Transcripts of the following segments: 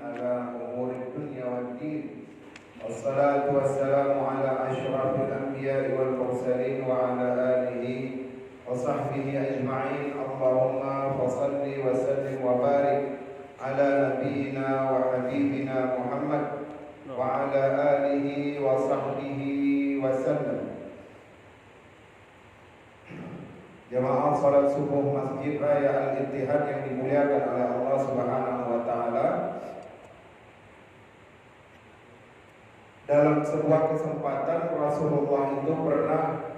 على أمور الدنيا والدين والصلاة والسلام على أشرف الأنبياء والمرسلين وعلى آله وصحبه أجمعين. اللهم فصل وسلم وبارك على نبينا وحبيبنا محمد وعلى آله وصحبه وسلم. Jamaah salat subuh Masjid Raya Al-Ittihad yang dimuliakan oleh Allah Subhanahu wa taala. Dalam sebuah kesempatan Rasulullah itu pernah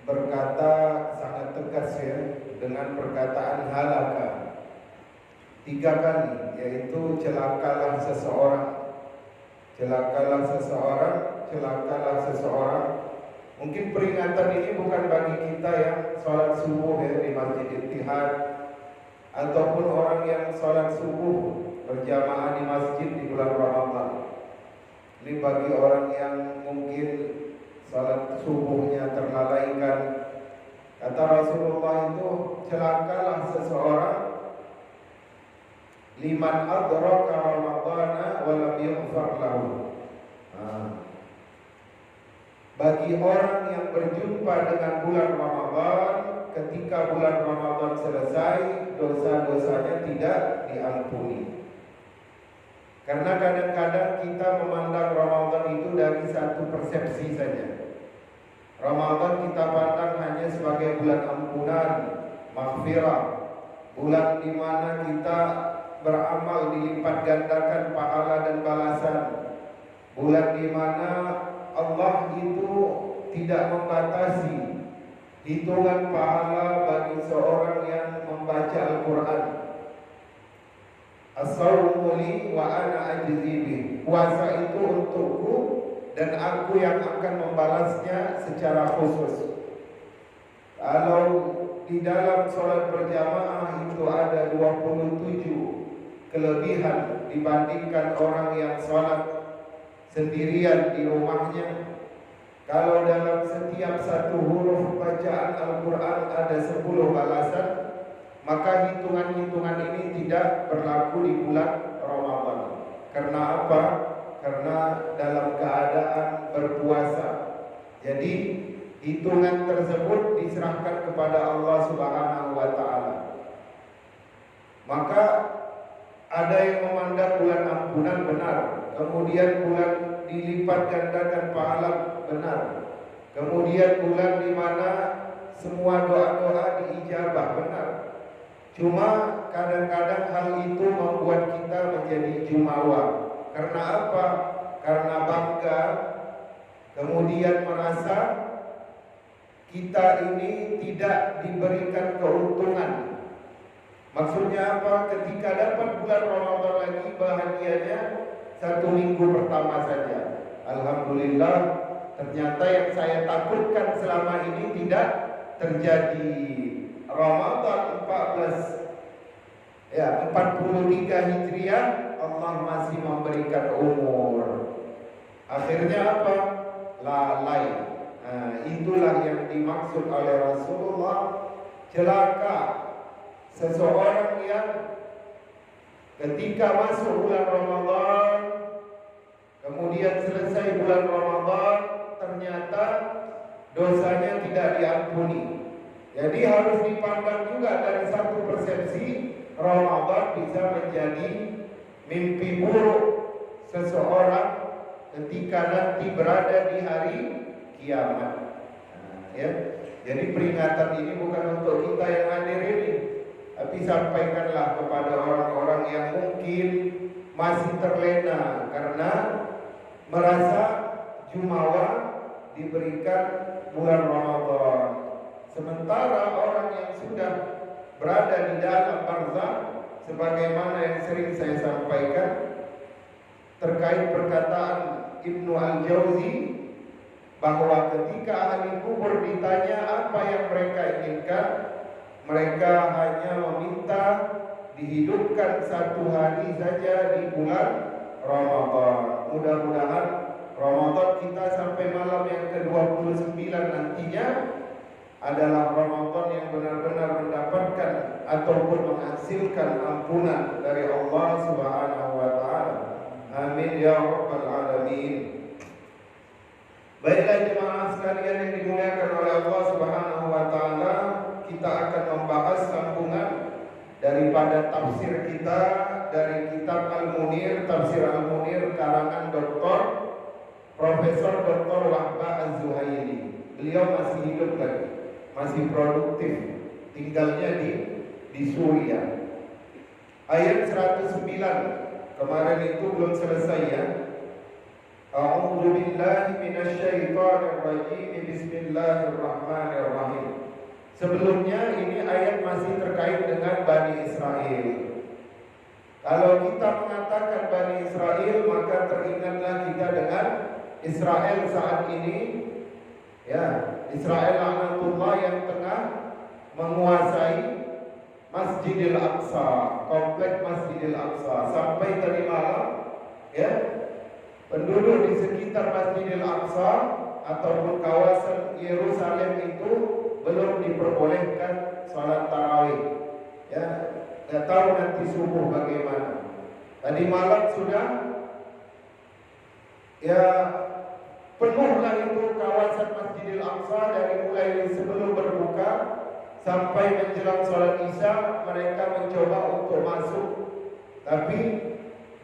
berkata sangat tegas ya, dengan perkataan halaka 3 kali, yaitu celakalah seseorang, celakalah seseorang, celakalah seseorang. Mungkin peringatan ini bukan bagi kita yang sholat subuh ya, di Masjid Ittihad, ataupun orang yang sholat subuh berjamaah di masjid di bulan Ramadan. Ini bagi orang yang mungkin sholat subuhnya terlalaikan. Kata Rasulullah itu, celakalah seseorang liman adraka ramadhana wa lam yughfar lahu. Bagi orang yang berjumpa dengan bulan Ramadan, ketika bulan Ramadan selesai, dosa-dosanya tidak diampuni. Karena kadang-kadang kita memandang Ramadan itu dari satu persepsi saja. Ramadan kita pandang hanya sebagai bulan ampunan, maghfirah, bulan di mana kita beramal dilipat gandakan pahala dan balasan, bulan di mana Allah itu tidak membatasi hitungan pahala bagi seorang yang membaca Al-Quran. As-sawmu li wa ana ajzi bih. Puasa itu untukku dan aku yang akan membalasnya secara khusus. Kalau di dalam sholat berjamaah itu ada 27 kelebihan dibandingkan orang yang sholat sendirian di rumahnya. Kalau dalam setiap satu huruf bacaan Al-Quran ada 10 balasan, maka hitungan-hitungan ini tidak berlaku di bulan Ramadan. Karena apa? Karena dalam keadaan berpuasa. Jadi hitungan tersebut diserahkan kepada Allah Subhanahu wa taala. Maka ada yang memandang bulan ampunan benar, kemudian bulan dilipat gandakan pahala benar, kemudian bulan di mana semua doa-doa diijabah benar. Cuma kadang-kadang hal itu membuat kita menjadi jumawa. Karena apa? Karena bangga, kemudian merasa kita ini tidak diberikan keuntungan. Maksudnya apa? Ketika dapat bulan Ramadan lagi, bahagianya 1 minggu pertama saja. Alhamdulillah, ternyata yang saya takutkan selama ini tidak terjadi. Ramadan 43 Hijriah, Allah masih memberikan umur. Akhirnya apa? Lalai. Itulah yang dimaksud oleh Rasulullah. Celaka seseorang yang ketika masuk bulan Ramadan, kemudian selesai bulan Ramadan, ternyata dosanya tidak diampuni. Jadi harus dipandang juga dari satu persepsi, Ramadan bisa menjadi mimpi buruk seseorang ketika nanti berada di hari kiamat. Ya. Jadi peringatan ini bukan untuk kita yang hadir ini, tapi sampaikanlah kepada orang-orang yang mungkin masih terlena karena merasa jumawa diberikan bulan Ramadan. Sementara orang yang sudah berada di dalam barzakh, sebagaimana yang sering saya sampaikan terkait perkataan Ibnu Al-Jauzi, bahwa ketika ahli kubur ditanya apa yang mereka inginkan, mereka hanya meminta dihidupkan 1 hari saja di bulan Ramadan. Mudah-mudahan Ramadan kita sampai malam yang ke-29 nantinya adalah Ramadan yang benar-benar mendapatkan ataupun menghasilkan ampunan dari Allah Subhanahu ya rabbal alamin. Baiklah jemaah sekalian yang dimuliakan oleh Allah Subhanahu wa taala, kita akan membahas sambungan daripada tafsir kita dari kitab Al-Munir, Tafsir Al-Munir karangan Dr. Profesor Dr. Wahbah Az-Zuhaili. Beliau masih hidup lagi, masih produktif, tinggalnya di Suriah. Ayat 109 kemarin itu belum selesai ya. A'udzu billahi minasyaitonir rajim. Bismillahirrahmanirrahim. Sebelumnya ini ayat masih terkait dengan Bani Israel. Kalau kita mengatakan Bani Israel, maka teringatlah kita dengan Israel saat ini. Ya, Israel laknatullah yang tengah menguasai Masjidil Aqsa, kompleks Masjidil Aqsa. Sampai tadi malam, ya, penduduk di sekitar Masjidil Aqsa ataupun kawasan Yerusalem itu belum diperbolehkan sholat tarawih. Ya, nggak tahu nanti subuh bagaimana. Tadi malam sudah, ya, penuhlah itu kawasan Masjidil Aqsa dari mulai sebelum berbuka sampai menjelang sholat isya. Mereka mencoba untuk masuk, tapi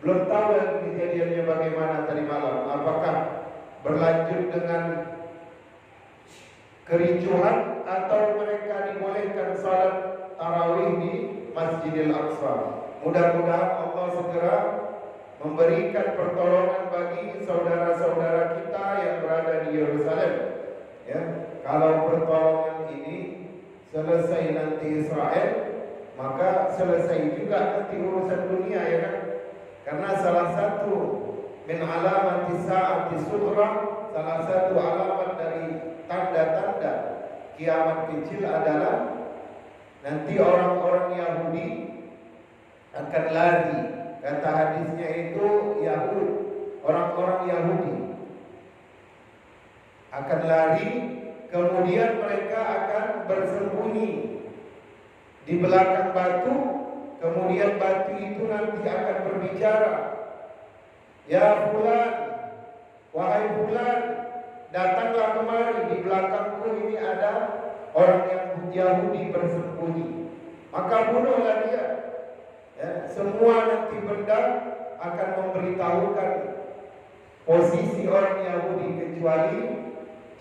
belum tahu kejadiannya bagaimana tadi malam. Apakah berlanjut dengan kericuhan atau mereka dibolehkan sholat tarawih di Masjidil Aqsa. Mudah-mudahan Allah segera memberikan pertolongan bagi saudara-saudara kita yang berada di Yerusalem. Ya, kalau pertolongan ini selesai nanti Israel, maka selesai juga nanti urusan dunia, ya kan? Karena salah satu min alamati sa'ati sughra, salah satu alamat dari tanda-tanda kiamat kecil adalah nanti orang-orang Yahudi akan lari. Kata hadisnya itu Yahud, orang-orang Yahudi akan lari, kemudian mereka akan bersembunyi di belakang batu, kemudian batu itu nanti akan berbicara, ya fulan, wahai fulan, datanglah kemari, di belakangku ini ada orang yang Yahudi bersembunyi, maka bunuhlah dia. Ya, semua nanti benda akan memberitahukan posisi orang Yahudi kecuali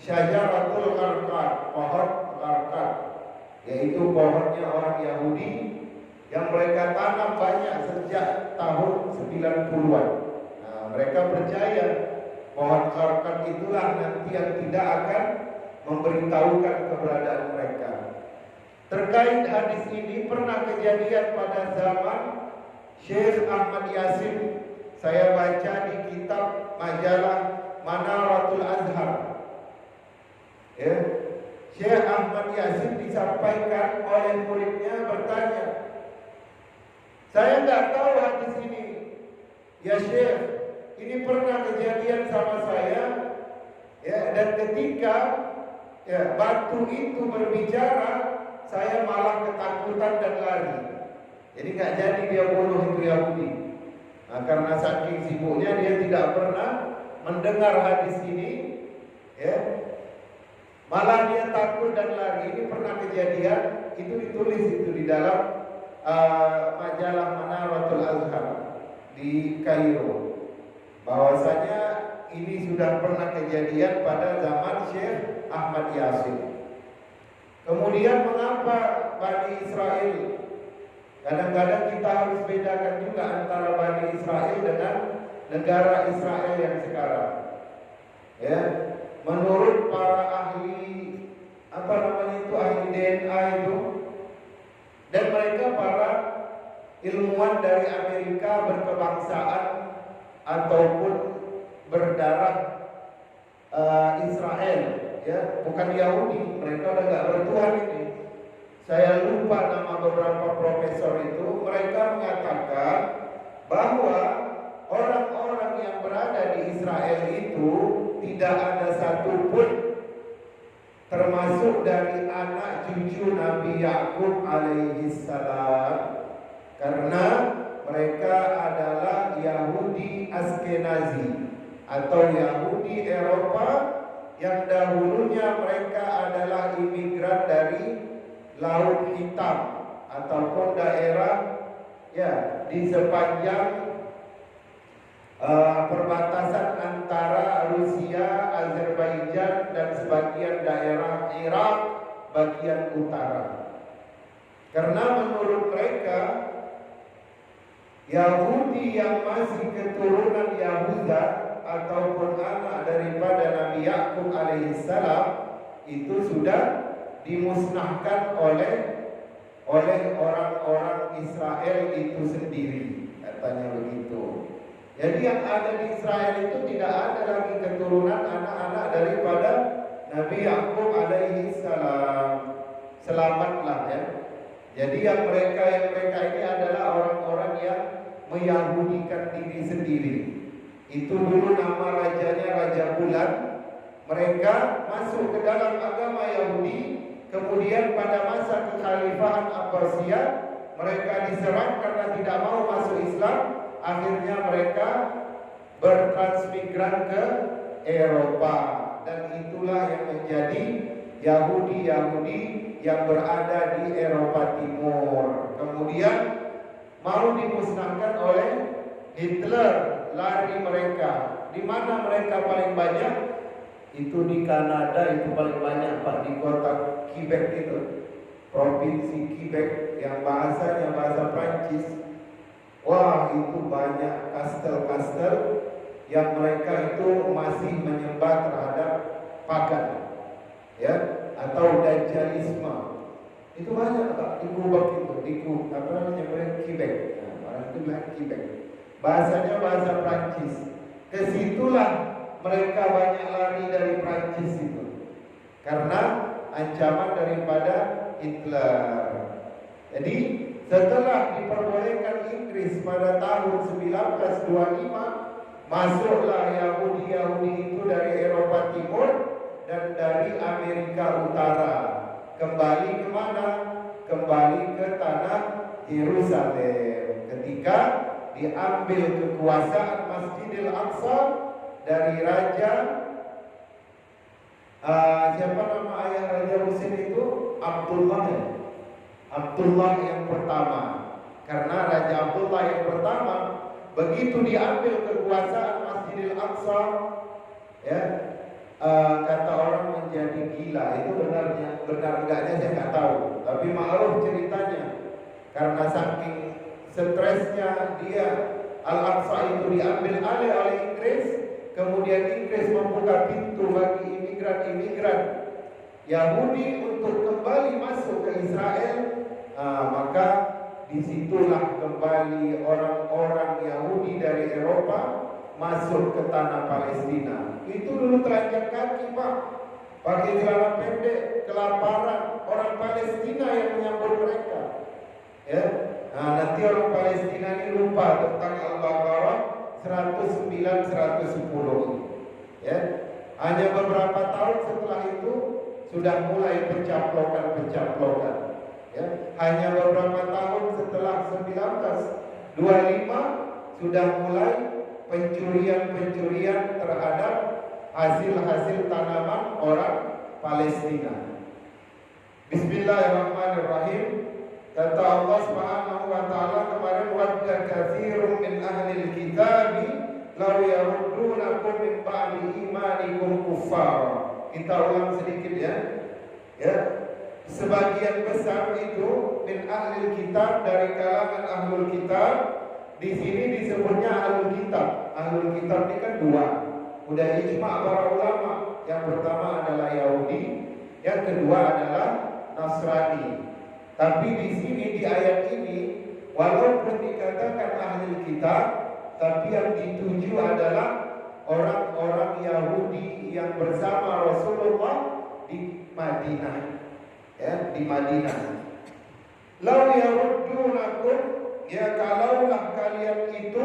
syajaratul qarqad, pohon qarqad, yaitu pohonnya orang Yahudi yang mereka tanam banyak sejak tahun 90-an. Nah, mereka percaya pohon qarqad itulah nanti yang tidak akan memberitahukan keberadaan mereka. Terkait hadis ini pernah kejadian pada zaman Syekh Ahmad Yasin. Saya baca di kitab majalah Manaratul Azhar. Ya, Syekh Ahmad Yasin disampaikan oleh muridnya bertanya, saya nggak tahu hadis ini. Ya Syekh, ini pernah kejadian sama saya. Ya, dan ketika batu itu berbicara, saya malah ketakutan dan lari. Jadi nggak jadi dia bunuh itu Yahudi. Nah, karena saking sibuknya dia tidak pernah mendengar hadis ini, ya, malah dia takut dan lari. Ini pernah kejadian, itu ditulis itu di dalam majalah Manaratul Azhar di Kairo, bahwasanya ini sudah pernah kejadian pada zaman Syekh Ahmad Yasin. Kemudian mengapa Bani Israel? Kadang-kadang kita harus bedakan juga antara Bani Israel dengan negara Israel yang sekarang. Ya, menurut para ahli ahli DNA itu, dan mereka para ilmuwan dari Amerika berkebangsaan ataupun berdarah Israel, ya, bukan Yahudi, mereka udah nggak bertuhan ini. Saya lupa nama beberapa profesor itu. Mereka mengatakan bahwa orang-orang yang berada di Israel itu tidak ada satupun, termasuk dari anak cucu Nabi Yakub alaihissalam, karena mereka adalah Yahudi Askenazi. Askenazi atau Yahudi Eropa yang dahulunya mereka adalah imigran dari Laut Hitam ataupun daerah di sepanjang perbatasan antara Rusia, Azerbaijan dan sebagian daerah Irak bagian utara. Karena menurut mereka Yahudi yang masih keturunan Yahuda ataupun anak daripada Nabi Yakub alaihissalam itu sudah dimusnahkan oleh orang-orang Israel itu sendiri, katanya begitu. Jadi yang ada di Israel itu tidak ada lagi keturunan anak-anak daripada Nabi Yakub alaihissalam. Selamatlah ya. Jadi yang mereka ini adalah orang-orang yang meyahudikan diri sendiri. Itu dulu nama rajanya Raja Bulan. Mereka masuk ke dalam agama Yahudi. Kemudian pada masa kekhalifahan Abbasiyah mereka diserang karena tidak mau masuk Islam. Akhirnya mereka bertransmigran ke Eropa. Dan itulah yang menjadi Yahudi-Yahudi yang berada di Eropa Timur. Kemudian mau dimusnahkan oleh Hitler, lari mereka. Di mana mereka paling banyak? Itu di Kanada, itu paling banyak Pak, di kota Quebec itu, provinsi Quebec yang bahasanya bahasa Prancis. Wah, itu banyak kastel-kastel yang mereka itu masih menyembah terhadap pagan, ya, atau dajjalisme. Itu banyak Pak di Quebec itu, Quebec. Nah, orang itu bilang Quebec. Bahasanya bahasa Prancis. Kesitulah mereka banyak lari dari Prancis itu karena ancaman daripada Hitler. Jadi setelah diperbolehkan Inggris pada tahun 1925, masuklah Yahudi itu dari Eropa Timur dan dari Amerika Utara. Kembali ke mana? Kembali ke tanah Yerusalem. Ketika diambil kekuasaan Masjidil Aqsa dari Raja siapa nama ayah Raja Husain itu? Abdullah ya? Abdullah yang pertama. Karena Raja Abdullah yang pertama begitu diambil kekuasaan Masjidil Aqsa, ya, kata orang menjadi gila. Itu benar enggaknya saya nggak tahu. Tapi ma'ruf ceritanya. Karena saking stresnya dia, Al-Aqsa itu diambil alih oleh Inggris. Kemudian Inggris membuka pintu bagi imigran-imigran Yahudi untuk kembali masuk ke Israel. Maka disitulah kembali orang-orang Yahudi dari Eropa masuk ke tanah Palestina. Itu dulu telanjang kaki Pak, pakai celana pendek, kelaparan. Orang Palestina yang menyambut mereka. Ya, nanti orang Palestina ini lupa tentang Al-Baqarah 109-110. Ya, hanya beberapa tahun setelah itu sudah mulai pencaplokan. Ya, hanya beberapa tahun setelah 1925 sudah mulai pencurian terhadap hasil tanaman orang Palestina. Bismillahirrahmanirrahim. Kata Allah Subhanahu wa taala kemarin, wadda katsirun min ahlil kitabi law yaruddunakum min ba'di imanikum kuffar. Kita ulang sedikit ya. Ya. Sebagian besar itu min ahlil kitab, dari kalangan ahlul kitab. Di sini disebutnya ahlul kitab. Ahlul kitab ini kan dua. Udah ijma' para ulama. Yang pertama adalah Yahudi, yang kedua adalah Nasrani. Tapi di sini di ayat ini walaupun dikatakan ahlul kitab, tapi yang dituju adalah orang-orang Yahudi yang bersama Rasulullah di Madinah. Ya, di Madinah. Lau yaruddunakum, ya kalaulah kalian itu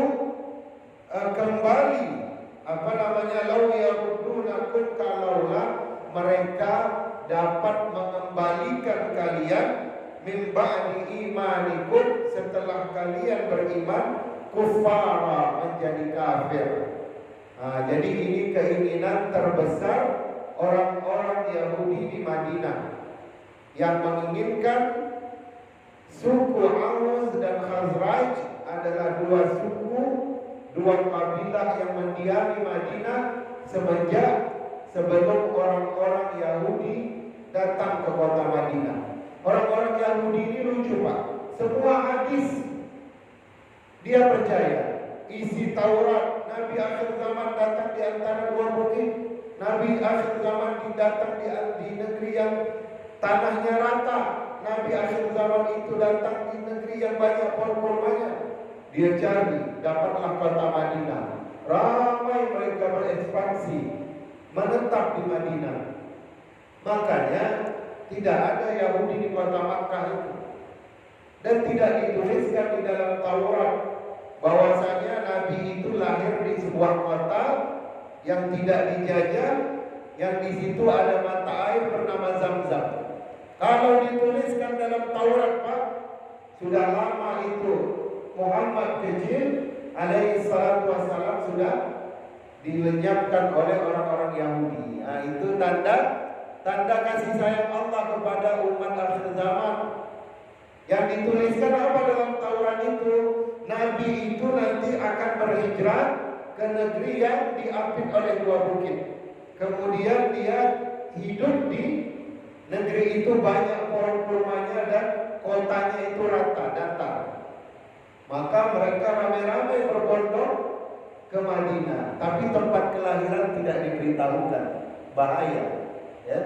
kembali, lau yaruddunakum, kalaulah mereka dapat mengembalikan kalian min ba'di imanikum, setelah kalian beriman, kufara, menjadi kafir. Jadi ini keinginan terbesar orang-orang Yahudi di Madinah yang menginginkan suku Aus dan Khazraj adalah dua suku, dua kabilah yang mendiami Madinah sebelum orang-orang Yahudi datang ke kota Madinah. Orang-orang Yahudi ini lucu Pak, semua hadis dia percaya, isi Taurat, Nabi akhir zaman datang di antara dua bukit, Nabi akhir zaman datang di negeri yang tanahnya rata, Nabi akhir zaman itu datang di negeri yang banyak pohon-pohonnya. Dia cari, dapatlah kota Madinah. Ramai mereka berekspansi, menetap di Madinah. Makanya tidak ada Yahudi di kota Makkah itu, dan tidak dituliskan di dalam Taurat bahwasanya Nabi itu lahir di sebuah kota yang tidak dijajah, yang di situ ada mata air bernama Zam-Zam. Kalau dituliskan dalam Taurat Pak, sudah lama itu Muhammad kecil alaihi salatu wassalam sudah dilenyapkan oleh orang-orang Yahudi. Itu tanda kasih sayang Allah kepada umat akhir zaman. Yang dituliskan apa dalam Taurat itu? Nabi itu nanti akan berhijrah ke negeri yang diapit oleh dua bukit. Kemudian dia hidup di negeri itu, banyak pohon kurmanya dan kotanya itu rata, datar. Maka mereka ramai-ramai berbondong ke Madinah, tapi tempat kelahiran tidak diberitahukan. Bahaya, ya.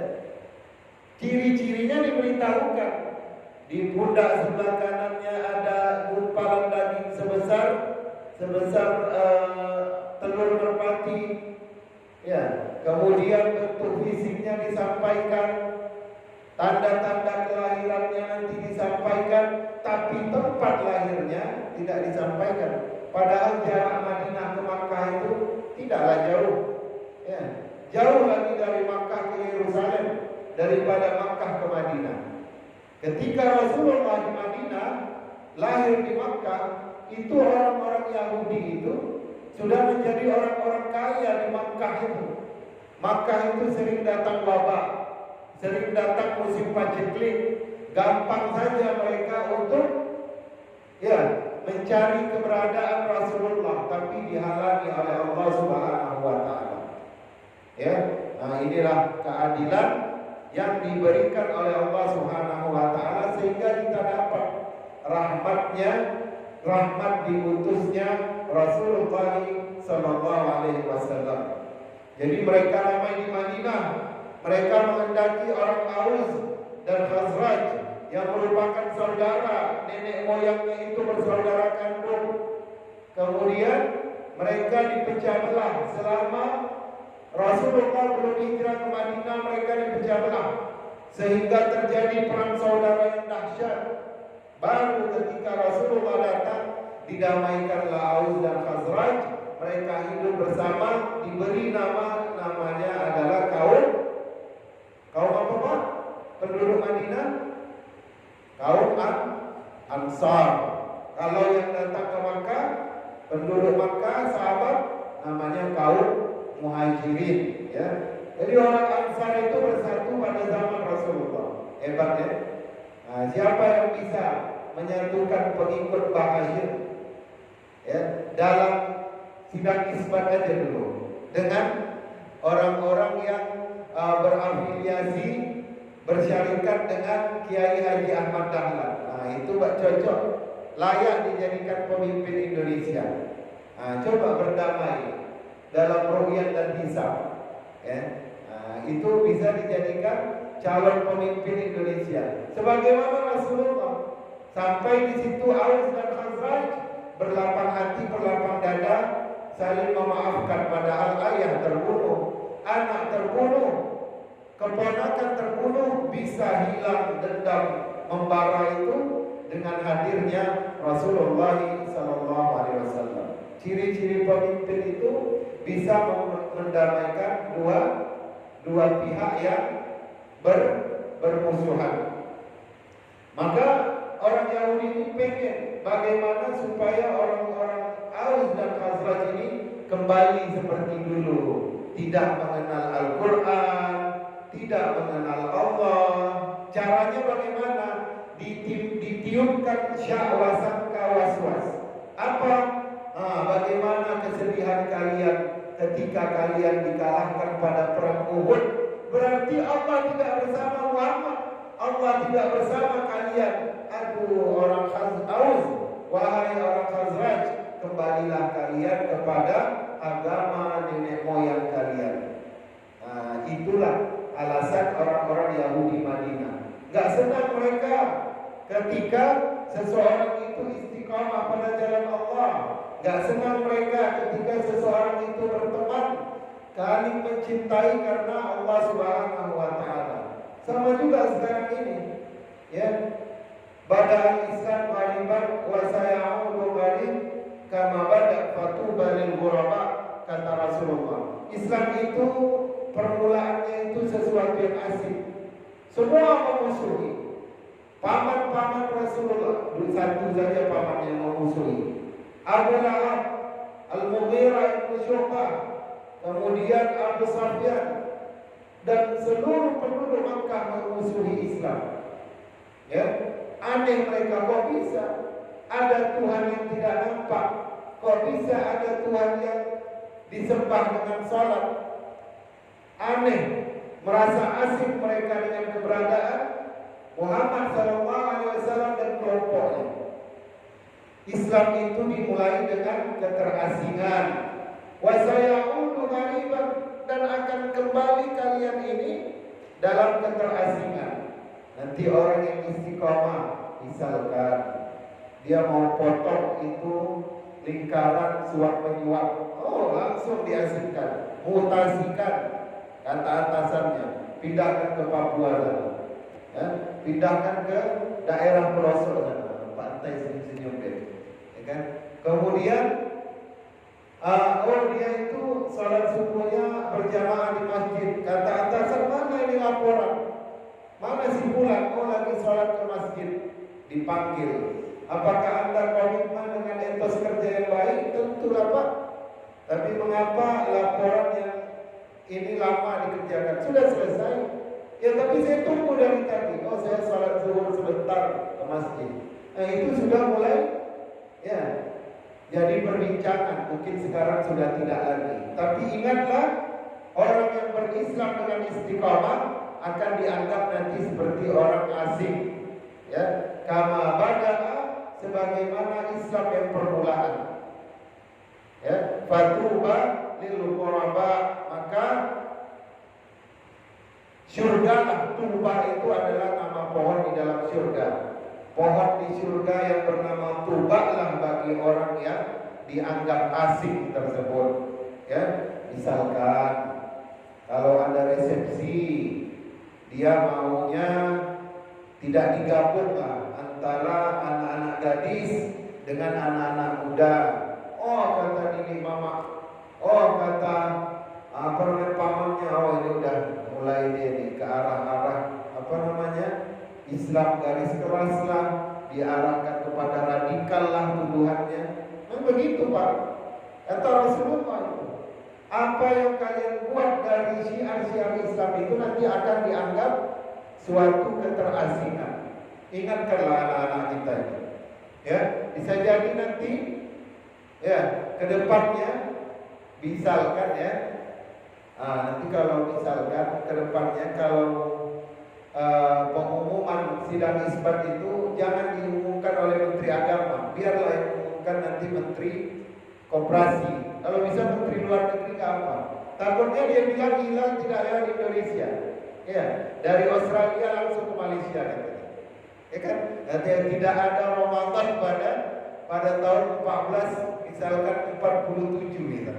Ciri-cirinya diberitahukan. Di pundak sebelah kanannya ada gumpalan daging sebesar telur merpati. Ya, kemudian bentuk fisiknya disampaikan, tanda-tanda kelahirannya nanti disampaikan, tapi tempat lahirnya tidak disampaikan. Padahal jarak Madinah ke Makkah itu tidaklah jauh. Ya, jauh lagi dari Makkah ke Yerusalem daripada Makkah ke Madinah. Ketika Rasulullah di Madinah, lahir di Makkah, itu orang-orang Yahudi itu sudah menjadi orang-orang kaya di Makkah itu. Makkah itu sering datang wabah, sering datang musim paceklik. Gampang saja mereka untuk mencari keberadaan Rasulullah, tapi dihalangi oleh Allah Subhanahu wa taala. Inilah keadilan yang diberikan oleh Allah Subhanahu wa taala sehingga kita dapat rahmatnya, rahmat diutusnya Rasulullah sallallahu alaihi wasallam. Jadi mereka ramai di Madinah, mereka menghendaki orang Aus dan Khazraj yang merupakan saudara, nenek moyangnya itu bersaudara kandung. Kemudian mereka dipecah belah. Selama Rasulullah belum hijrah ke Madinah, mereka dipecah belah sehingga terjadi perang saudara yang dahsyat. Baru ketika Rasulullah datang, didamaikanlah Aus dan Khazraj. Mereka hidup bersama, diberi namanya adalah kaum apa Pak? Penduduk Madinah, kaum Ansar. Kalau yang datang ke Makkah, penduduk Makkah, sahabat, namanya kaum Muhajirin. Ya. Jadi orang Ansar itu bersatu pada zaman Rasulullah. Hebat ya. Siapa yang bisa menyatukan pengikut Ba'asyir dalam sidang isbat aja dulu dengan orang-orang yang berafiliasi, bersyarikat dengan Kiai Haji Ahmad Dahlan. Itu cocok, layak dijadikan pemimpin Indonesia. Coba berdamai dalam ru'yat dan hisab, itu bisa dijadikan calon pemimpin Indonesia. Sebagaimana Rasulullah sampai di situ Aus dan Khazraj berlapang hati, berlapang dada, saling memaafkan. Padahal ayah terbunuh, anak terbunuh, keponakan terbunuh, bisa hilang dendam membara itu dengan hadirnya Rasulullah sallallahu alaihi wasallam. Ciri-ciri pemimpin itu bisa mendamaikan dua pihak yang bermusuhan. Maka orang Yahudi ini pengen bagaimana supaya orang-orang Aus dan Khazraj ini kembali seperti dulu, tidak mengenal Al-Quran, tidak mengenal Allah. Caranya bagaimana? Ditiupkan syahwat sangka waswas. Apa? Bagaimana kesedihan kalian ketika kalian dikalahkan pada perang Uhud? Berarti Allah tidak bersama Muhammad, Allah tidak bersama kalian. Aduh, orang Khazraj, wahai orang Khazraj, kembalilah kalian kepada agama nenek moyang kalian. Itulah alasan orang-orang Yahudi Madinah. Gak senang mereka ketika seseorang itu istiqamah pada jalan Allah. Gak senang mereka ketika seseorang itu berteman, saling mencintai karena Allah Subhanahu wa Ta'ala. Sama juga sekarang ini, ya. Badal Islam ghariban wa sayaudu gharib kama bada fatuba lil ghuraba, kata Rasulullah. Islam itu permulaannya itu sesuatu yang asing. Semua memusuhi. Paman-paman Rasulullah, satu saja paman yang memusuhi. Abu Lahab, Al-Mughirah ibn Syu'bah, kemudian Abu Sufyan, dan seluruh penduduk Makkah memusuhi Islam. Ya, aneh mereka, kok bisa ada Tuhan yang tidak nampak? Kok bisa ada Tuhan yang disembah dengan salat? Aneh, merasa asing mereka dengan keberadaan Muhammad SAW dan kelompoknya. Islam itu dimulai dengan keterasingan. Wa sayaudu ghariban, dan akan kembali kalian ini dalam keterasingan. Nanti orang yang istiqomah, misalkan dia mau potong itu lingkaran suap menyuap, langsung diasingkan, mutasikan, kata atasannya, pindahkan ke Papua sana, ya, pindahkan ke daerah pelosok sana, pantai senyum-senyum deh, ya kan? Kemudian dia itu salat subuhnya berjamaah di masjid, kata atasan, mana ini laporan? Mana si fulan? Lagi salat ke masjid. Dipanggil. Apakah Anda komitmen dengan etos kerja yang baik? Tentulah Pak. Tapi mengapa laporan yang ini lama dikerjakan? Sudah selesai. Ya tapi saya tunggu dari tadi. Saya salat zuhur sebentar ke masjid. Nah itu sudah mulai, ya, jadi perbincangan. Mungkin sekarang sudah tidak lagi. Tapi ingatlah, orang yang berislam dengan istiqamah akan dianggap nanti seperti orang asing, ya. Kama bada'a, sebagaimana Islam yang permulaan, ya. Fatuba lil quraba, maka surga. Tuba itu adalah nama pohon di dalam surga. Pohon di surga yang bernama Tuba lah bagi orang yang dianggap asing tersebut, ya. Misalkan kalau ada resepsi, dia maunya tidak digabung antara anak-anak gadis dengan anak-anak muda. Kata Nini Mama, kata pamannya, ini udah mulai dia nih ke arah-arah Islam garis keras lah, diarahkan kepada radikal lah tuduhannya. Begitu Pak, kata Rasulullah, apa yang kalian buat dari syiar-syiar Islam itu nanti akan dianggap suatu keterasingan. Ingatkanlah anak-anak kita ini, ya. Bisa jadi nanti, ya, kedepannya, misalkan, ya, nanti kalau misalkan kedepannya kalau pengumuman sidang isbat itu jangan diumumkan oleh Menteri Agama, biarlah yang mengumumkan nanti Menteri Koperasi. Kalau bisa Menteri Luar Negeri nggak apa. Takutnya dia bilang hilal tidak lewat Indonesia, ya, dari Australia langsung ke Malaysia, ya kan? Nanti tidak ada Ramadan pada tahun 14, misalkan 47 gitu,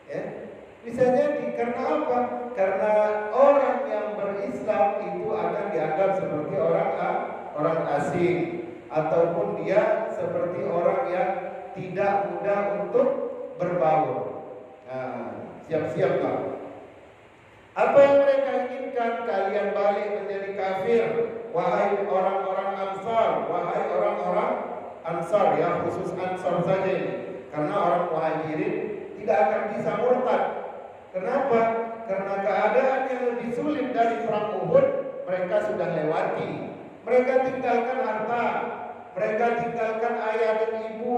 ya. Bisa jadi karena apa? Karena orang yang berislam itu akan dianggap seperti orang asing, ataupun dia seperti orang yang tidak mudah untuk berbaur. Siap-siaplah. Apa yang mereka inginkan? Kalian balik menjadi kafir, wahai orang-orang Ansar, wahai orang-orang Ansar, ya, khusus Ansar saja ini, karena orang Muhajirin tidak tidak akan bisa murtad. Kenapa? Karena keadaan yang lebih sulit dari perang Uhud mereka sudah lewati. Mereka tinggalkan harta, mereka tinggalkan ayah dan ibu.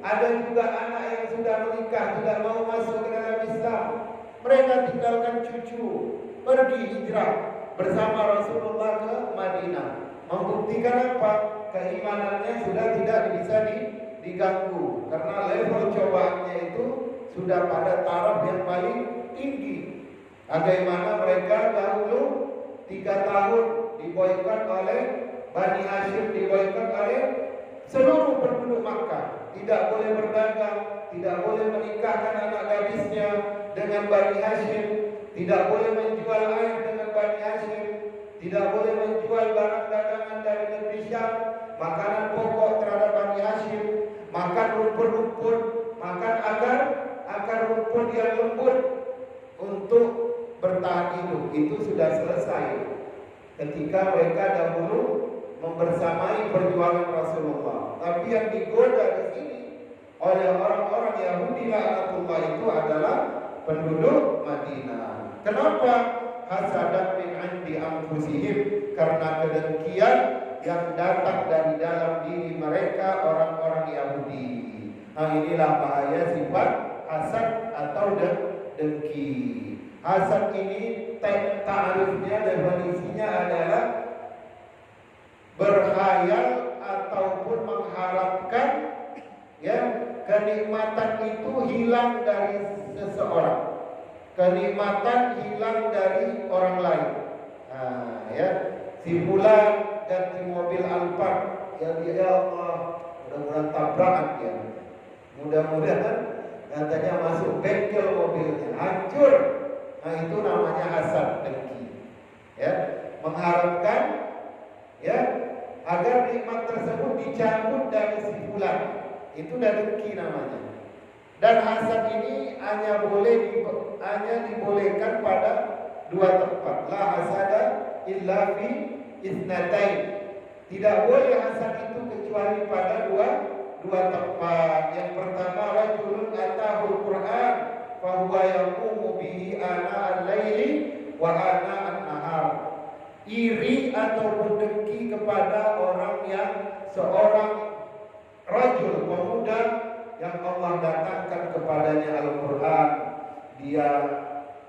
Ada juga anak yang sudah menikah tidak mau masuk ke dalam Islam. Mereka tinggalkan cucu, pergi hijrah bersama Rasulullah ke Madinah. Membuktikan apa? Keimanannya sudah tidak bisa diganggu karena level cobaannya itu sudah pada taraf yang paling tinggi. Bagaimana mereka dahulu 3 tahun diboikot oleh Bani Hashim, diboikot oleh seluruh penduduk Makkah. Tidak boleh berdagang, tidak boleh menikahkan anak gadisnya dengan Bani Hashim, tidak boleh menjual air dengan Bani Hashim, tidak boleh menjual barang dagangan dari negeri Syam, makanan pokok terhadap Bani Hashim, makan rumput-rumput, makan akar rumput yang lembut untuk bertahan hidup. Itu sudah selesai ketika mereka dahulu membersamai perjuangan Rasulullah. Tapi yang digoda di sini oleh orang-orang Yahudi laknatullah itu adalah penduduk Madinah. Kenapa? Hasadat min indi anfusihim, karena kedengkian yang datang dari dalam diri mereka orang-orang Yahudi. Nah, inilah bahaya sifat hasad atau dengki. Hasad ini ta'rifnya, definisinya adalah berkhayal ataupun mengharapkan ya kenikmatan itu hilang dari seseorang. Kenikmatan hilang dari orang lain. Nah, ya, si fulan ganti mobil Alphard, ya Allah, mudah-mudahan tabrakan dia. Mudah-mudahan katanya masuk bengkel mobilnya, hancur. Nah, itu namanya hasad, dengki. Ya, mengharapkan ya agar nikmat tersebut dicabut dari si fulan. Itu udah dengki namanya. Dan hasad ini hanya dibolehkan pada 2 tempat. La hasada illa fi isnatain. Tidak boleh hasad itu kecuali pada dua tempat. Yang pertama, rajulun atahul Qur'an fa huwa yaqumu bihi ana al-laili wa ana an-nahar. Iri atau dengki kepada orang yang seorang rajul, pemuda yang Allah datangkan kepadanya Al-Quran, dia